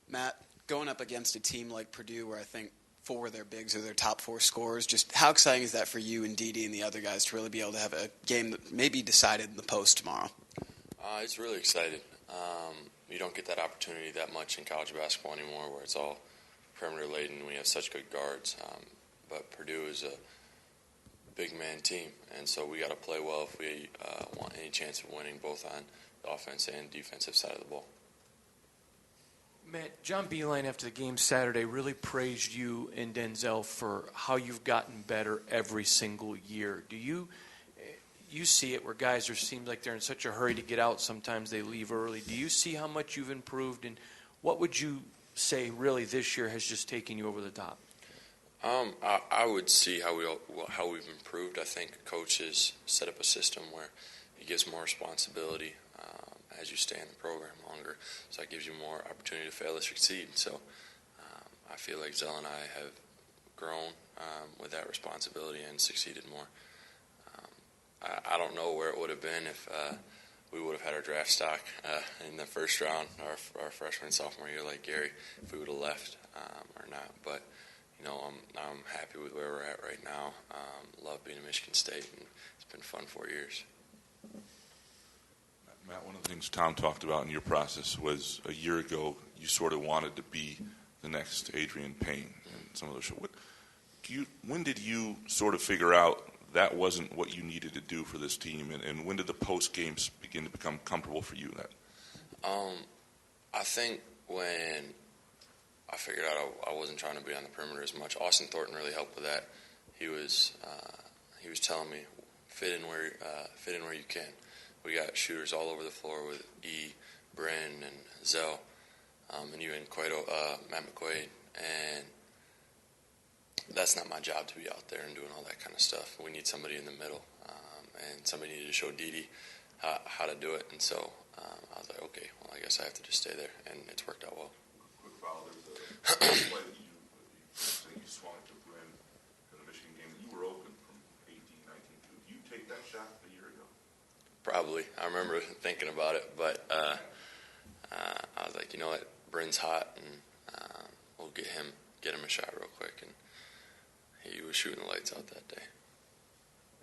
Matt, going up against a team like Purdue where I think 4 of their bigs are their top 4 scorers, just how exciting is that for you and Dede and the other guys to really be able to have a game that may be decided in the post tomorrow? It's really exciting. You don't get that opportunity that much in college basketball anymore where it's all perimeter laden. We have such good guards. But Purdue is a big man team, and so we got to play well if we want any chance of winning both on the offense and defensive side of the ball. Matt, John Beilein after the game Saturday really praised you and Denzel for how you've gotten better every single year. Do you see it where guys seems like they're in such a hurry to get out, sometimes they leave early. Do you see how much you've improved, and what would you say really this year has just taken you over the top? I would see how we've improved. I think coaches set up a system where it gives more responsibility as you stay in the program longer. So that gives you more opportunity to fail to succeed. So I feel like Zell and I have grown with that responsibility and succeeded more. I don't know where it would have been if we would have had our draft stock in the first round, our freshman and sophomore year, like Gary, if we would have left or not. But I'm happy with where we're at right now. Love being at Michigan State, and it's been fun 4 years. Matt, one of the things Tom talked about in your process was a year ago you sort of wanted to be the next Adrian Payne and some of those shows. When did you sort of figure out that wasn't what you needed to do for this team, and when did the post games begin to become comfortable for you? I think when I figured out I wasn't trying to be on the perimeter as much. Austin Thornton really helped with that. He was telling me fit in where you can. We got shooters all over the floor with Bryn, and Zell, and even Matt McQuaid, and that's not my job to be out there and doing all that kind of stuff. We need somebody in the middle, and somebody needed to show Dede how to do it, and so I was like, okay, well, I guess I have to just stay there, and it's worked out well. Quick follow, there's a play that you swung to Bryn in the Michigan game that you were open from 18, 19. Did you take that shot a year ago? Probably. I remember thinking about it, but I was like, you know what, Bryn's hot, and we'll get him a shot real quick, and he was shooting the lights out that day.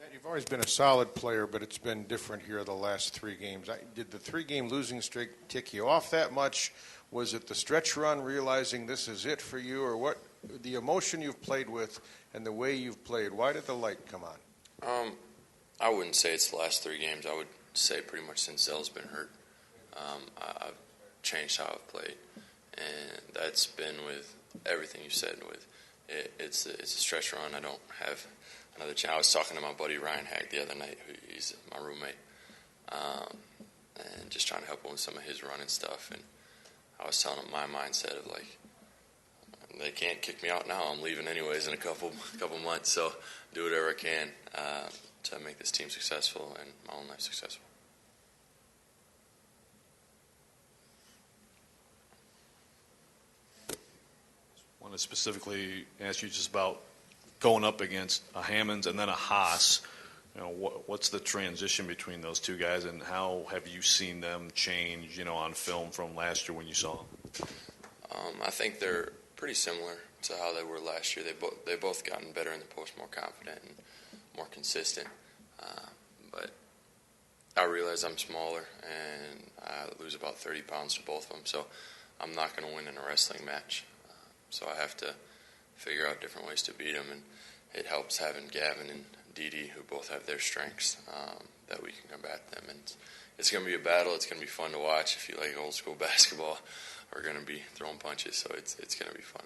Matt, you've always been a solid player, but it's been different here the last 3 games. Did the 3-game losing streak tick you off that much? Was it the stretch run, realizing this is it for you, or what? The emotion you've played with and the way you've played, why did the light come on? I wouldn't say it's the last 3 games. I would say pretty much since Zell's been hurt. I've changed how I've played, and that's been with everything you said. With it's a stretch run. I don't have another chance. I was talking to my buddy Ryan Hag the other night, he's my roommate, and just trying to help him with some of his running stuff. And I was telling him my mindset of like, they can't kick me out now. I'm leaving anyways in a couple months, so do whatever I can to make this team successful and my own life successful. I want to specifically ask you just about going up against a Hammonds and then a Haas. What's the transition between those two guys, and how have you seen them change, on film from last year when you saw them? I think they're pretty similar to how they were last year. They both gotten better in the post, more confident and more consistent. But I realize I'm smaller and I lose about 30 pounds to both of them, so I'm not going to win in a wrestling match. So I have to figure out different ways to beat them, and it helps having Gavin and Dede, who both have their strengths, that we can combat them. And it's going to be a battle. It's going to be fun to watch. If you like old school basketball, we're going to be throwing punches, so it's going to be fun.